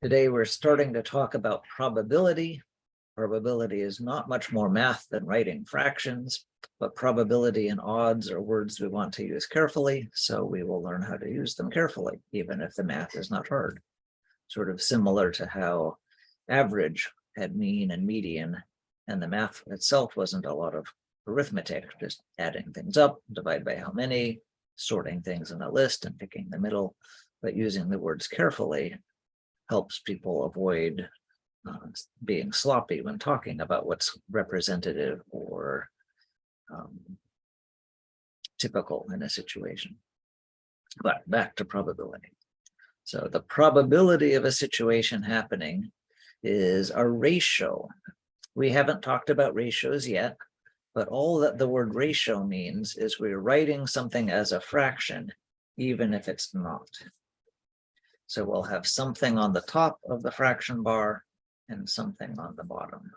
Today, we're starting to talk about probability. Probability is not much more math than writing fractions, but probability and odds are words we want to use carefully, so we will learn how to use them carefully, even if the math is not hard. Sort of similar to how average had mean and median, and the math itself wasn't a lot of arithmetic, just adding things up, divide by how many, sorting things in a list and picking the middle, but using the words carefully helps people avoid being sloppy when talking about what's representative or typical in a situation. But back to probability. So the probability of a situation happening is a ratio. We haven't talked about ratios yet, but all that the word ratio means is we're writing something as a fraction, even if it's not. So we'll have something on the top of the fraction bar and something on the bottom.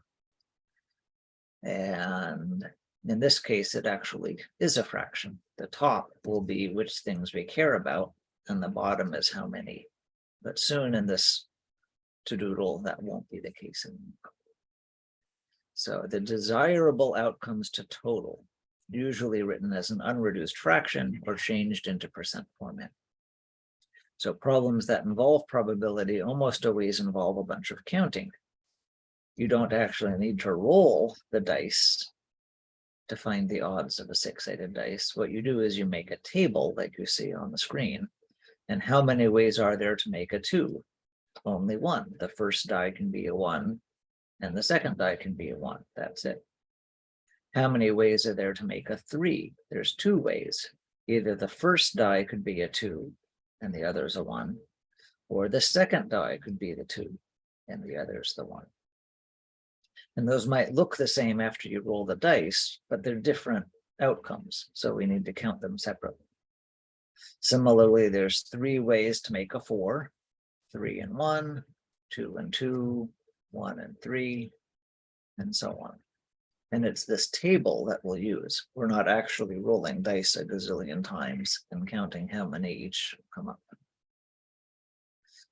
And in this case, it actually is a fraction. The top will be which things we care about, and the bottom is how many. But soon in this to-doodle, that won't be the case anymore. So the desirable outcomes to total, usually written as an unreduced fraction or changed into percent format. So problems that involve probability almost always involve a bunch of counting. You don't actually need to roll the dice to find the odds of a six-sided dice. What you do is you make a table like you see on the screen. And how many ways are there to make a 2? Only one. The first die can be a 1, and the second die can be a 1. That's it. How many ways are there to make a 3? There's 2 ways. Either the first die could be a 2, and the other's a 1, or the second die could be the 2, and the other's the 1. And those might look the same after you roll the dice, but they're different outcomes, so we need to count them separately. Similarly, there's 3 ways to make a 4, 3 and 1, 2 and 2, 1 and 3, and so on. And it's this table that we'll use. We're not actually rolling dice a gazillion times and counting how many each come up.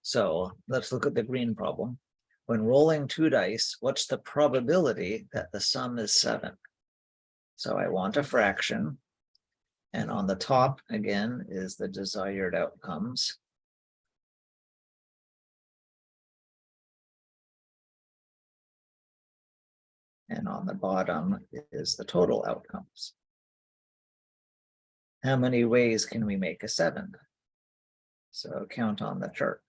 So let's look at the green problem. When rolling 2 dice, what's the probability that the sum is 7? So I want a fraction. And on the top, again, is the desired outcomes. And on the bottom is the total outcomes. How many ways can we make a 7? So count on the chart.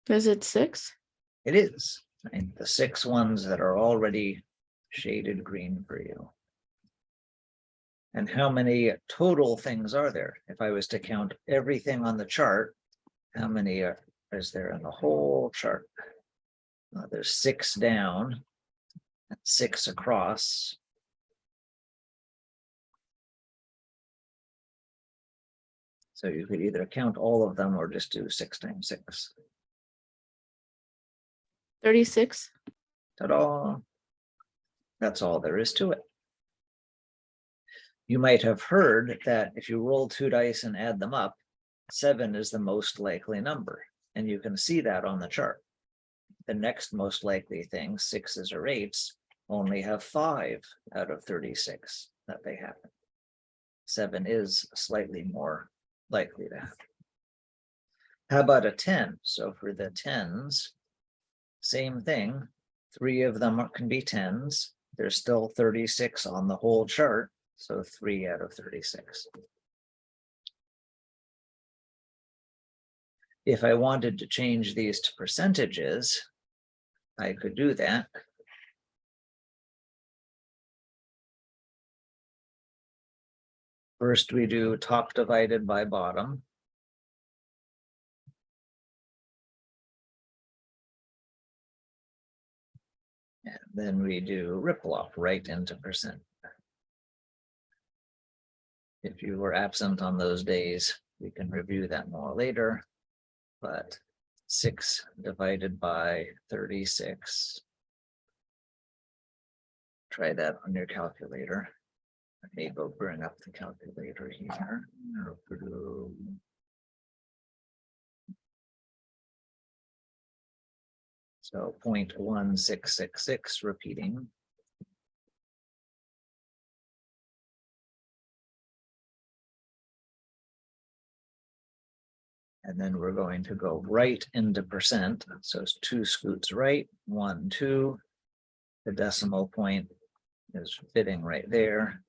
Is it 6? It is. And the 6 ones that are already shaded green for you. And how many total things are there? If I was to count everything on the chart, how many is there in the whole chart? There's 6 down and 6 across. So you could either count all of them or just do 6 times 6. 36. Ta-da! That's all there is to it. You might have heard that if you roll 2 dice and add them up, 7 is the most likely number. And you can see that on the chart. The next most likely thing, 6s or 8s, only have 5 out of 36 that they happen. 7 is slightly more likely to happen. How about a 10? So for the 10s, same thing. 3 of them can be 10s. There's still 36 on the whole chart. So 3 out of 36. If I wanted to change these to percentages, I could do that. First, we do top divided by bottom. And then we do ripple off right into percent. If you were absent on those days, we can review that more later, but 6 divided by 36. Try that on your calculator. Maybe I'll bring up the calculator here. So 0.1666 repeating. And then we're going to go right into percent. So it's 2 scoots right, 1, 2. The decimal point is fitting right there.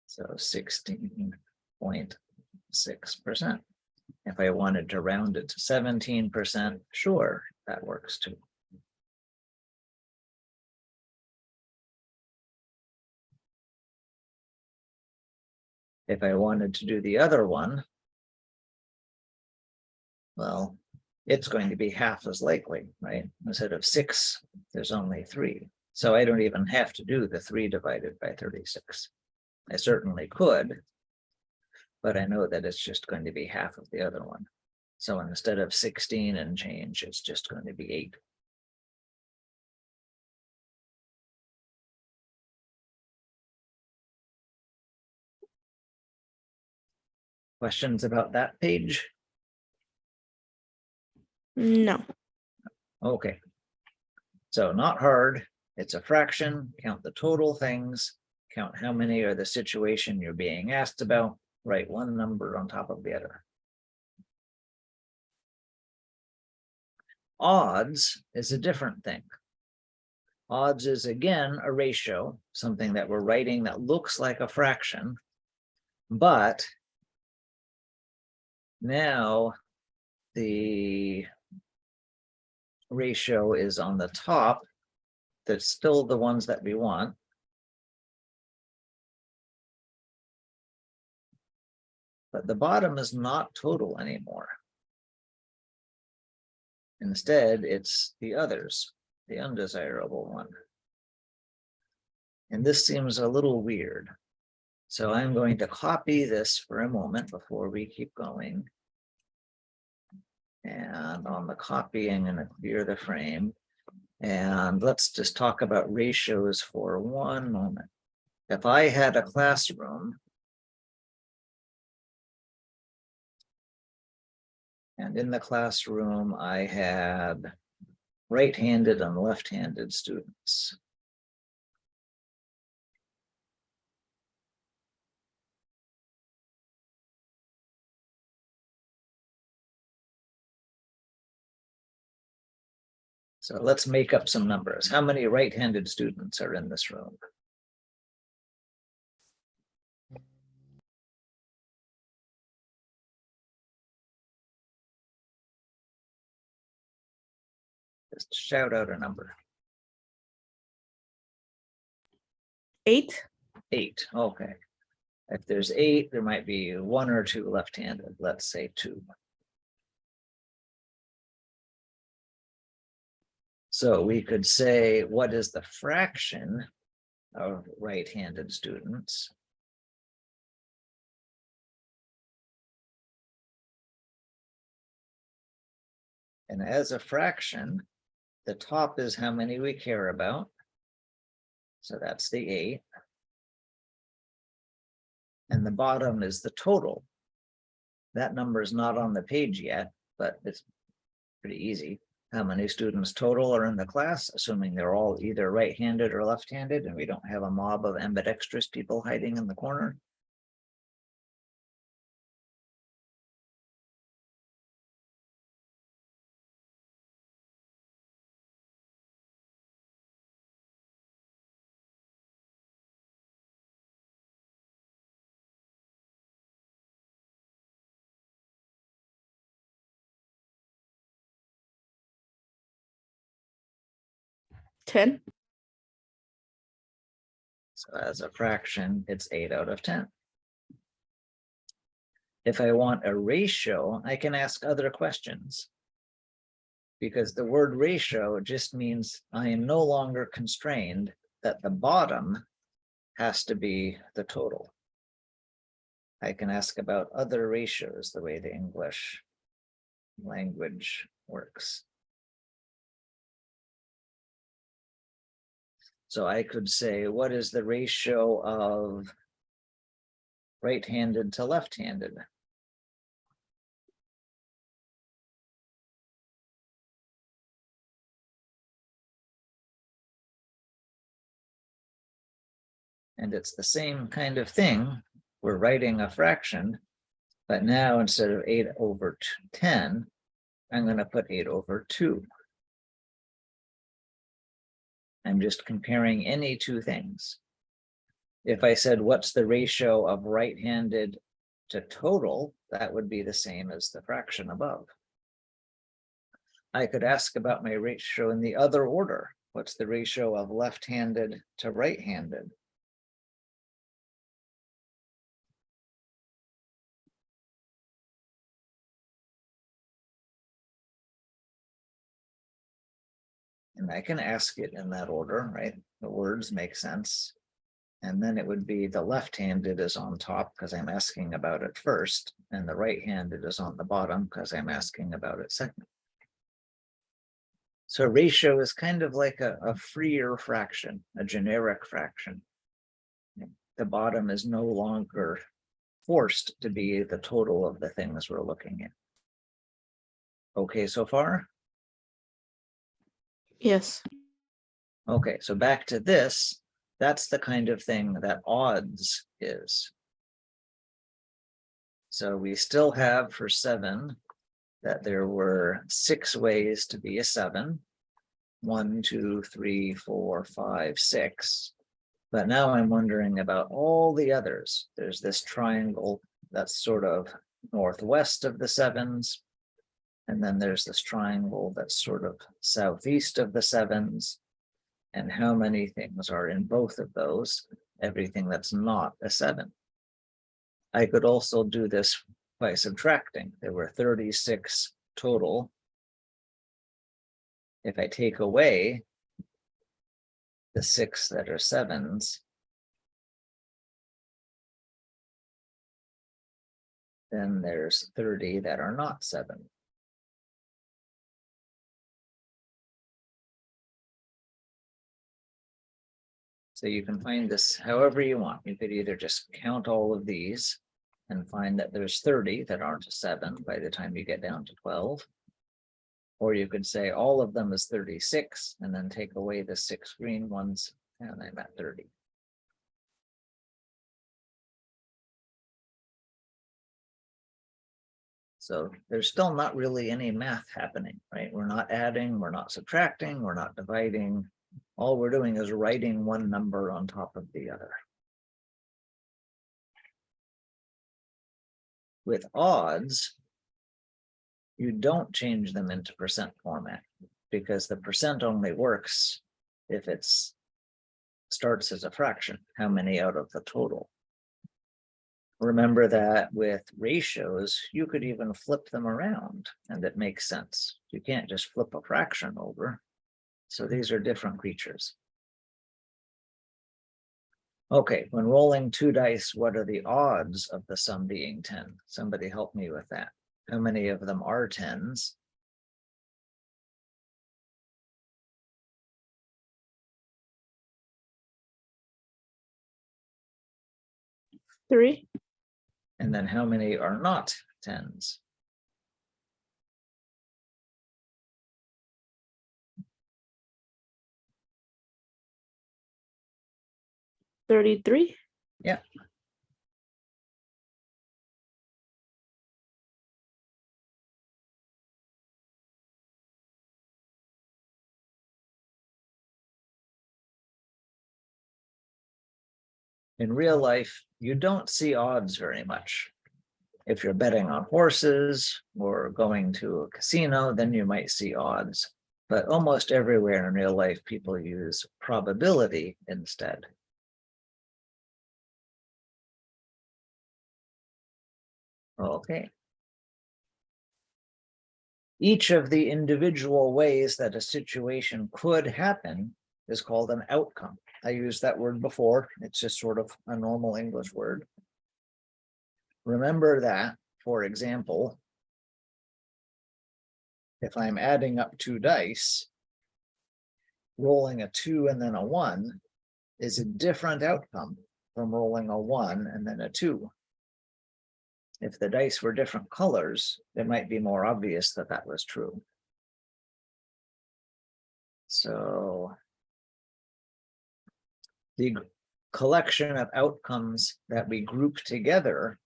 So 16.6%. If I wanted to round it to 17%, sure, that works too. If I wanted to do the other one, well, it's going to be half as likely, right? Instead of 6, there's only 3. So I don't even have to do the 3 divided by 36. I certainly could, but I know that it's just going to be half of the other one. So instead of 16 and change, it's just going to be 8. Questions about that page? No. Okay. So not hard. It's a fraction. Count the total things. Count how many are the situation you're being asked about. Write one number on top of the other. Odds is a different thing. Odds is again a ratio, something that we're writing that looks like a fraction, but now the ratio is on the top. That's still the ones that we want. But the bottom is not total anymore. Instead, it's the others, the undesirable one. And this seems a little weird. So I'm going to copy this for a moment before we keep going. And on the copy, I'm going to clear the frame. And let's just talk about ratios for one moment. If I had a classroom, and in the classroom, I had right-handed and left-handed students. So let's make up some numbers. How many right-handed students are in this room? Just shout out a number. 8. 8, okay. If there's 8, there might be 1 or 2 left-handed, let's say 2. So we could say, what is the fraction of right-handed students? And as a fraction, the top is how many we care about. So that's the 8. And the bottom is the total. That number is not on the page yet, but it's pretty easy. How many students total are in the class, assuming they're all either right-handed or left-handed, and we don't have a mob of ambidextrous people hiding in the corner. $10. So as a fraction, it's 8 out of 10. If I want a ratio, I can ask other questions. Because the word ratio just means I am no longer constrained that the bottom has to be the total. I can ask about other ratios the way the English language works. So I could say, what is the ratio of right-handed to left-handed? And it's the same kind of thing. We're writing a fraction, but now instead of 8/10, I'm going to put 8/2. I'm just comparing any two things. If I said, what's the ratio of right-handed to total, that would be the same as the fraction above. I could ask about my ratio in the other order. What's the ratio of left-handed to right-handed? And I can ask it in that order, right? The words make sense. And then it would be the left-handed is on top because I'm asking about it first, and the right-handed is on the bottom because I'm asking about it second. So ratio is kind of like a freer fraction, a generic fraction. The bottom is no longer forced to be the total of the things we're looking at. Okay, so far? Yes. Okay, so back to this. That's the kind of thing that odds is. So we still have for 7 that there were 6 ways to be a 7. 1, 2, 3, 4, 5, 6. But now I'm wondering about all the others. There's this triangle that's sort of northwest of the 7s. And then there's this triangle that's sort of southeast of the 7s. And how many things are in both of those? Everything that's not a 7. I could also do this by subtracting. There were 36 total. If I take away the 6 that are 7s, then there's 30 that are not 7. So you can find this however you want. You could either just count all of these and find that there's 30 that aren't a 7 by the time you get down to 12. Or you could say all of them is 36 and then take away the 6 green ones and I'm at 30. So there's still not really any math happening, right? We're not adding, we're not subtracting, we're not dividing. All we're doing is writing one number on top of the other. With odds, you don't change them into percent format because the percent only works if it's starts as a fraction, how many out of the total. Remember that with ratios, you could even flip them around and it makes sense. You can't just flip a fraction over. So these are different creatures. Okay, when rolling 2 dice, what are the odds of the sum being 10? Somebody help me with that. How many of them are 10s? Three. And then how many are not 10s? $33. Yeah. In real life, you don't see odds very much. If you're betting on horses or going to a casino, then you might see odds. But almost everywhere in real life, people use probability instead. Okay. Each of the individual ways that a situation could happen is called an outcome. I used that word before. It's just sort of a normal English word. Remember that, for example, if I'm adding up two dice, rolling a 2 and then a 1 is a different outcome from rolling a 1 and then a 2. If the dice were different colors, it might be more obvious that that was true. So the collection of outcomes that we group together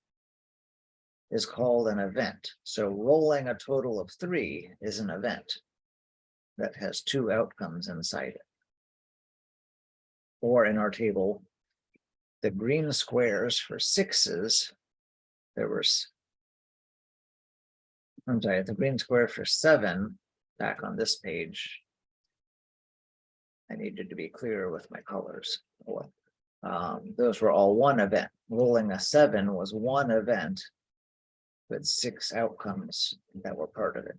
is called an event. So rolling a total of 3 is an event that has 2 outcomes inside it. Or in our table, the green squares for 6s, I'm sorry, the green square for 7 back on this page. I needed to be clear with my colors. Those were all one event. Rolling a 7 was one event with 6 outcomes that were part of it.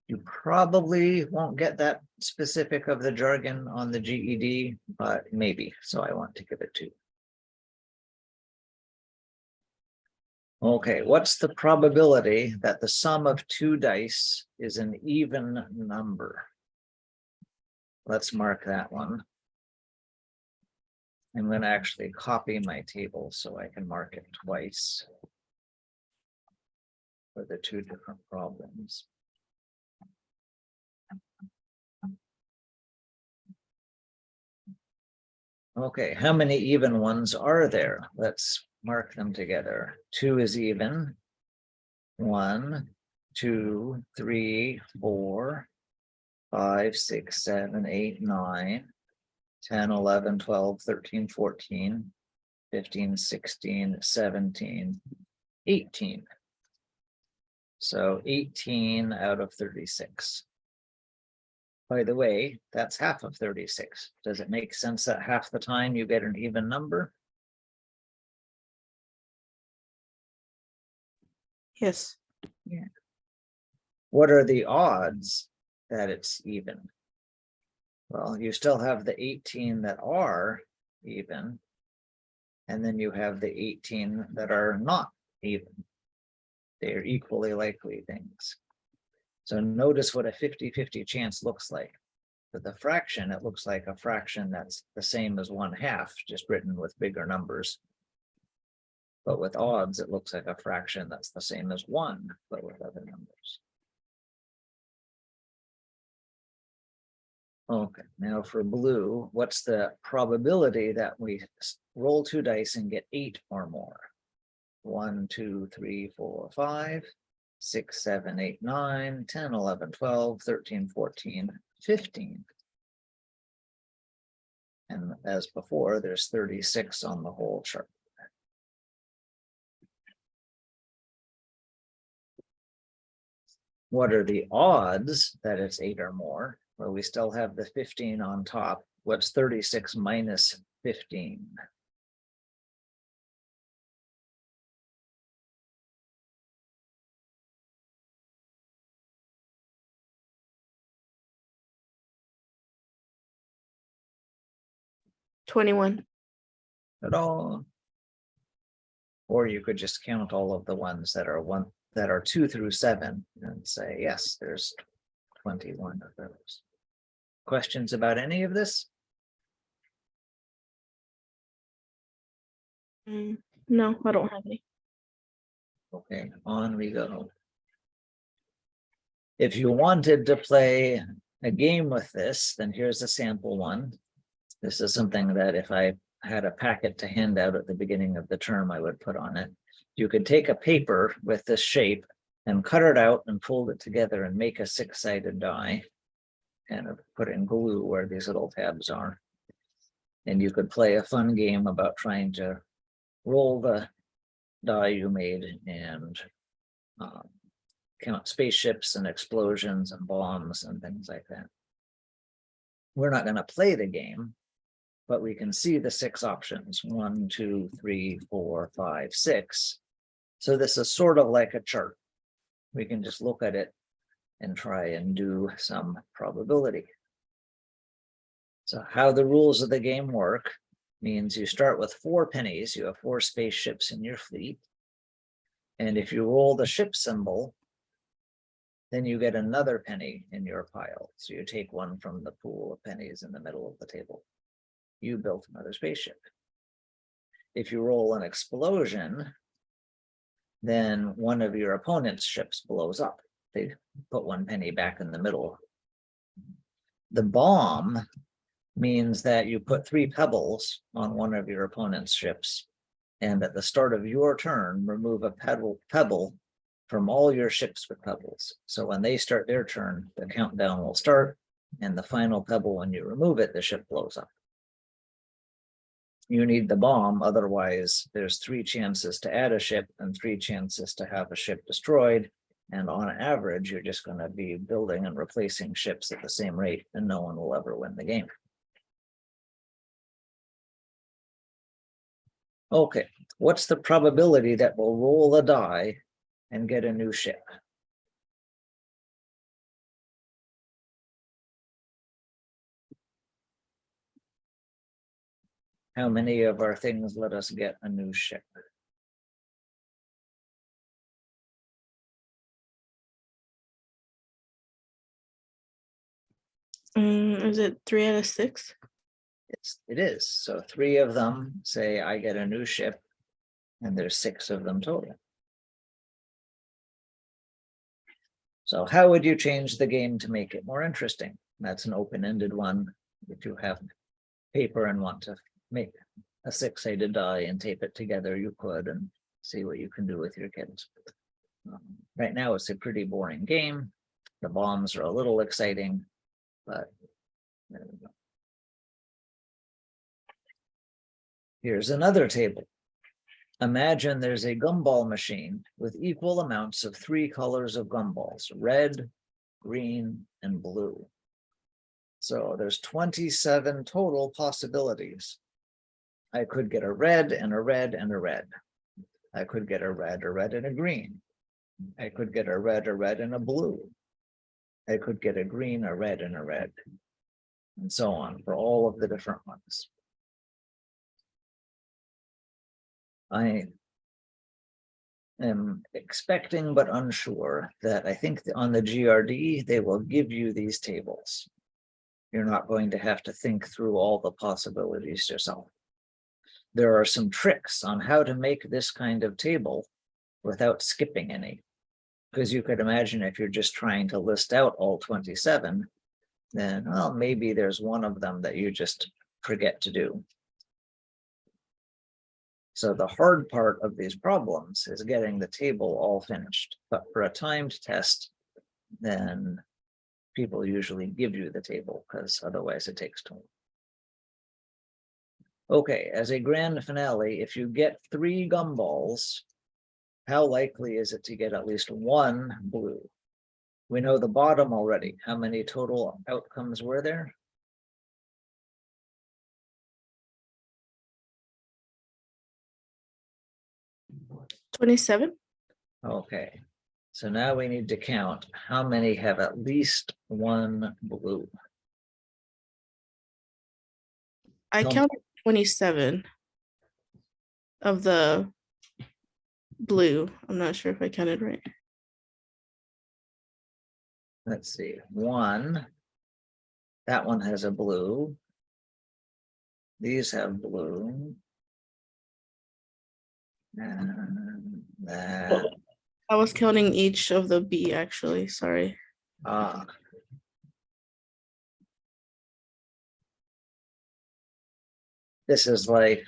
You probably won't get that specific of the jargon on the GED, but maybe, so I want to give it to you. Okay, what's the probability that the sum of 2 dice is an even number? Let's mark that one. I'm going to actually copy my table so I can mark it twice for the 2 different problems. Okay, how many even ones are there? Let's mark them together. 2 is even. 1, 2, 3, 4, 5, 6, 7, 8, 9, 10, 11, 12, 13, 14, 15, 16, 17, 18. So 18 out of 36. By the way, that's half of 36. Does it make sense that half the time you get an even number? Yes. Yeah. What are the odds that it's even? Well, you still have the 18 that are even, and then you have the 18 that are not even. They are equally likely things. So notice what a 50-50 chance looks like. For the fraction, it looks like a fraction that's the same as 1/2, just written with bigger numbers. But with odds, it looks like a fraction that's the same as 1, but with other numbers. Okay, now for blue, what's the probability that we roll 2 dice and get 8 or more? 1, 2, 3, 4, 5, 6, 7, 8, 9, 10, 11, 12, 13, 14, 15. And as before, there's 36 on the whole chart. What are the odds that it's 8 or more? Well, we still have the 15 on top. What's 36 minus 15? $21. At all? Or you could just count all of the ones that are 2 through 7 and say, yes, there's 21 of those. Questions about any of this? No, I don't have any. Okay, on we go. If you wanted to play a game with this, then here's a sample one. This is something that if I had a packet to hand out at the beginning of the term, I would put on it. You could take a paper with this shape and cut it out and fold it together and make a 6-sided die. Kind of put in glue where these little tabs are. And you could play a fun game about trying to roll the die you made and count spaceships and explosions and bombs and things like that. We're not going to play the game, but we can see the 6 options, 1, 2, 3, 4, 5, 6. So this is sort of like a chart. We can just look at it and try and do some probability. So how the rules of the game work means you start with 4 pennies. You have 4 spaceships in your fleet. And if you roll the ship symbol, then you get another penny in your pile. So you take one from the pool of pennies in the middle of the table. You built another spaceship. If you roll an explosion, then one of your opponent's ships blows up. They put one penny back in the middle. The bomb means that you put 3 pebbles on one of your opponent's ships, and at the start of your turn, remove a pebble from all your ships with pebbles. So when they start their turn, the countdown will start, and the final pebble, when you remove it, the ship blows up. You need the bomb, otherwise there's 3 chances to add a ship and 3 chances to have a ship destroyed. And on average, you're just going to be building and replacing ships at the same rate, and no one will ever win the game. Okay, what's the probability that we'll roll a die and get a new ship? How many of our things let us get a new ship? Is it 3 out of 6? It is. So 3 of them say I get a new ship, and there's 6 of them total. So how would you change the game to make it more interesting? That's an open-ended one. If you have paper and want to make a 6-sided die and tape it together, you could, and see what you can do with your kids. Right now, it's a pretty boring game. The bombs are a little exciting, but there we go. Here's another table. Imagine there's a gumball machine with equal amounts of 3 colors of gumballs: red, green, and blue. So there's 27 total possibilities. I could get a red and a red and a red. I could get a red, and a green. I could get a red, and a blue. I could get a green, a red, and a red, and so on for all of the different ones. I am expecting but unsure that I think on the GRD, they will give you these tables. You're not going to have to think through all the possibilities yourself. There are some tricks on how to make this kind of table without skipping any. Because you could imagine if you're just trying to list out all 27, then, well, maybe there's one of them that you just forget to do. So the hard part of these problems is getting the table all finished. But for a timed test, then people usually give you the table because otherwise it takes time. Okay, as a grand finale, if you get 3 gumballs, how likely is it to get at least 1 blue? We know the bottom already. How many total outcomes were there? 27? Okay, so now we need to count how many have at least 1 blue. I counted 27 of the blue. I'm not sure if I counted right. Let's see, 1. That one has a blue. These have blue. And that. I was counting each of the B actually, sorry. This is like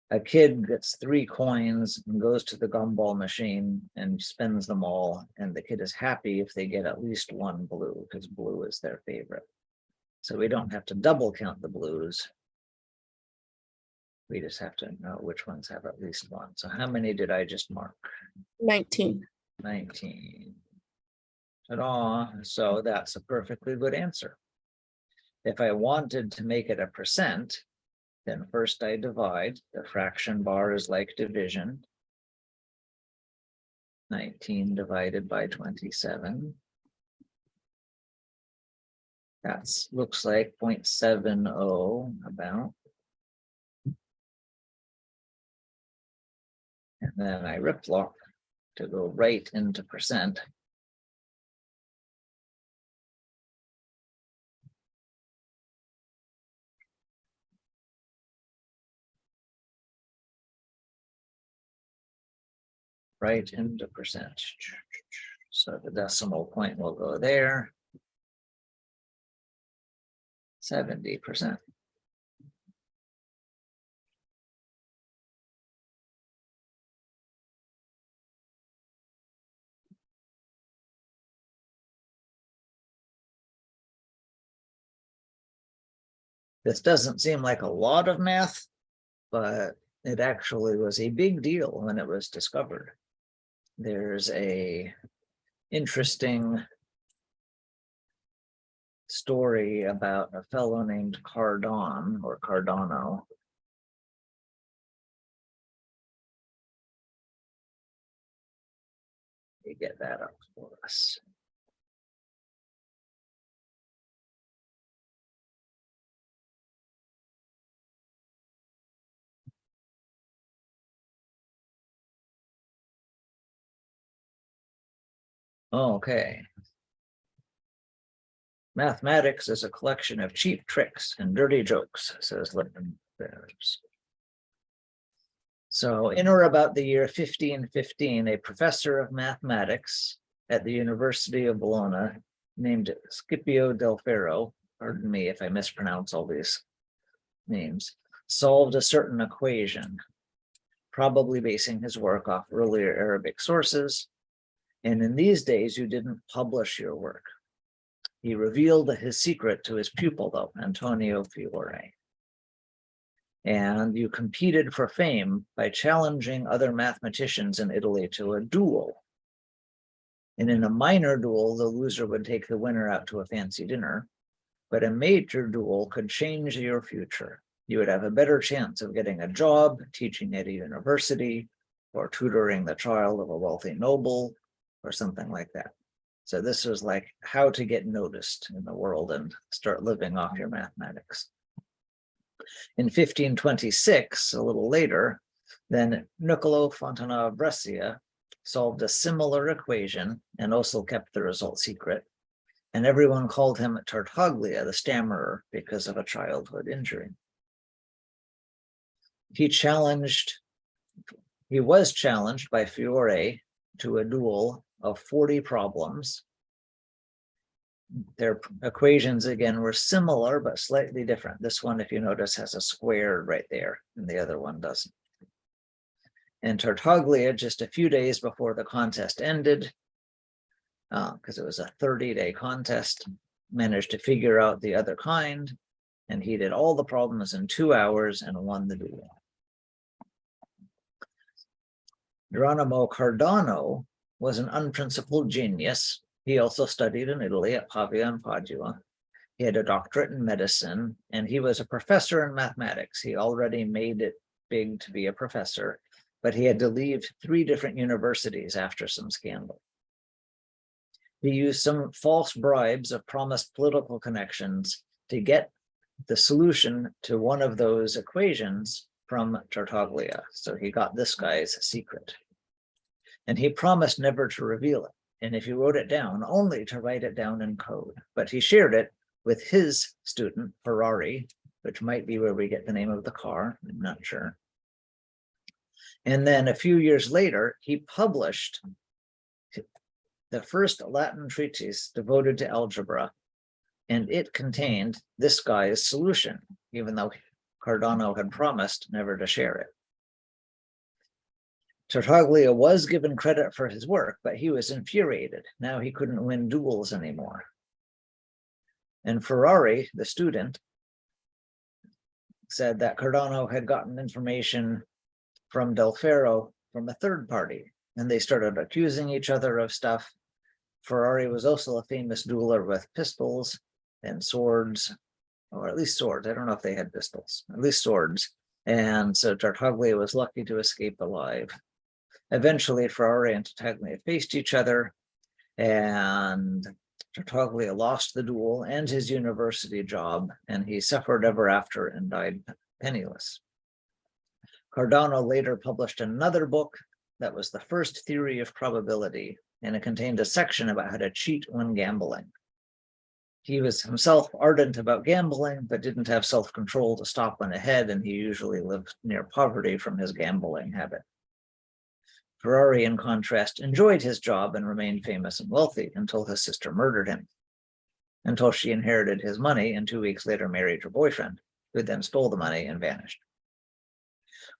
a kid gets 3 coins and goes to the gumball machine and spends them all, and the kid is happy if they get at least 1 blue because blue is their favorite. So we don't have to double count the blues. We just have to know which ones have at least 1. So how many did I just mark? 19. 19. Ta-da! So that's a perfectly good answer. If I wanted to make it a percent, then first I divide. The fraction bar is like division. 19 divided by 27. That looks like 0.70 about. And then I rip lock to go right into percent. right into percent. So the decimal point will go there. 70%. This doesn't seem like a lot of math, but it actually was a big deal when it was discovered. There's a interesting story about a fellow named Cardon or Cardano. Let me get that up for us. Okay. Mathematics is a collection of cheap tricks and dirty jokes, says Lytton Bears. So in or about the year 1515, a professor of mathematics at the University of Bologna named Scipio del Ferro, pardon me if I mispronounce all these names, solved a certain equation, probably basing his work off earlier Arabic sources. And in these days, you didn't publish your work. He revealed his secret to his pupil, though, Antonio Fiore. And you competed for fame by challenging other mathematicians in Italy to a duel. And in a minor duel, the loser would take the winner out to a fancy dinner, but a major duel could change your future. You would have a better chance of getting a job, teaching at a university, or tutoring the child of a wealthy noble, or something like that. So this was like how to get noticed in the world and start living off your mathematics. In 1526, a little later, then Niccolò Fontana of Brescia solved a similar equation and also kept the result secret. And everyone called him Tartaglia, the stammerer, because of a childhood injury. He was challenged by Fiore to a duel of 40 problems. Their equations, again, were similar, but slightly different. This one, if you notice, has a square right there, and the other one doesn't. And Tartaglia, just a few days before the contest ended, because it was a 30-day contest, managed to figure out the other kind, and he did all the problems in 2 hours and won the duel. Geronimo Cardano was an unprincipled genius. He also studied in Italy at Pavia and Padua. He had a doctorate in medicine, and he was a professor in mathematics. He already made it big to be a professor, but he had to leave 3 different universities after some scandal. He used some false bribes of promised political connections to get the solution to one of those equations from Tartaglia. So he got this guy's secret. And he promised never to reveal it. And if he wrote it down, only to write it down in code. But he shared it with his student, Ferrari, which might be where we get the name of the car, I'm not sure. And then a few years later, he published the first Latin treatise devoted to algebra, and it contained this guy's solution, even though Cardano had promised never to share it. Tartaglia was given credit for his work, but he was infuriated. Now he couldn't win duels anymore. And Ferrari, the student, said that Cardano had gotten information from Del Ferro from a third party, and they started accusing each other of stuff. Ferrari was also a famous dueler with pistols and swords, or at least swords. I don't know if they had pistols, at least swords. And so Tartaglia was lucky to escape alive. Eventually, Ferrari and Tartaglia faced each other, and Tartaglia lost the duel and his university job, and he suffered ever after and died penniless. Cardano later published another book that was the first theory of probability, and it contained a section about how to cheat when gambling. He was himself ardent about gambling, but didn't have self-control to stop when ahead, and he usually lived near poverty from his gambling habit. Ferrari, in contrast, enjoyed his job and remained famous and wealthy until his sister murdered him, until she inherited his money and 2 weeks later married her boyfriend, who then stole the money and vanished.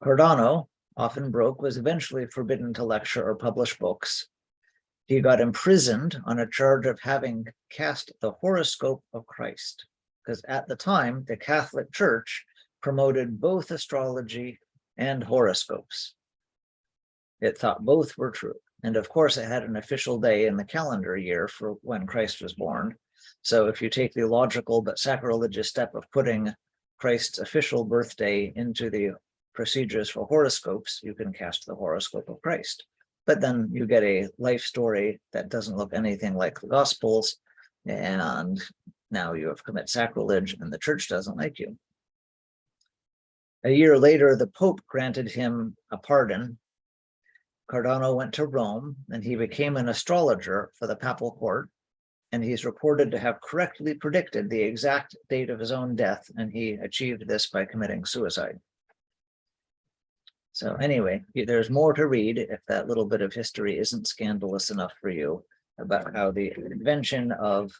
Cardano, often broke, was eventually forbidden to lecture or publish books. He got imprisoned on a charge of having cast the horoscope of Christ, because at the time, the Catholic Church promoted both astrology and horoscopes. It thought both were true. And of course, it had an official day in the calendar year for when Christ was born. So if you take the logical but sacrilegious step of putting Christ's official birthday into the procedures for horoscopes, you can cast the horoscope of Christ. But then you get a life story that doesn't look anything like the Gospels, and now you have committed sacrilege and the church doesn't like you. A year later, the Pope granted him a pardon. Cardano went to Rome and he became an astrologer for the papal court, and he's reported to have correctly predicted the exact date of his own death, and he achieved this by committing suicide. So anyway, there's more to read if that little bit of history isn't scandalous enough for you, about how the invention of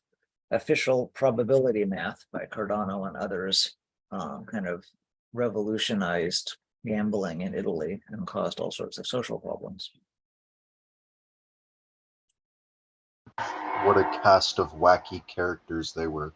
official probability math by Cardano and others kind of revolutionized gambling in Italy and caused all sorts of social problems. What a cast of wacky characters they were.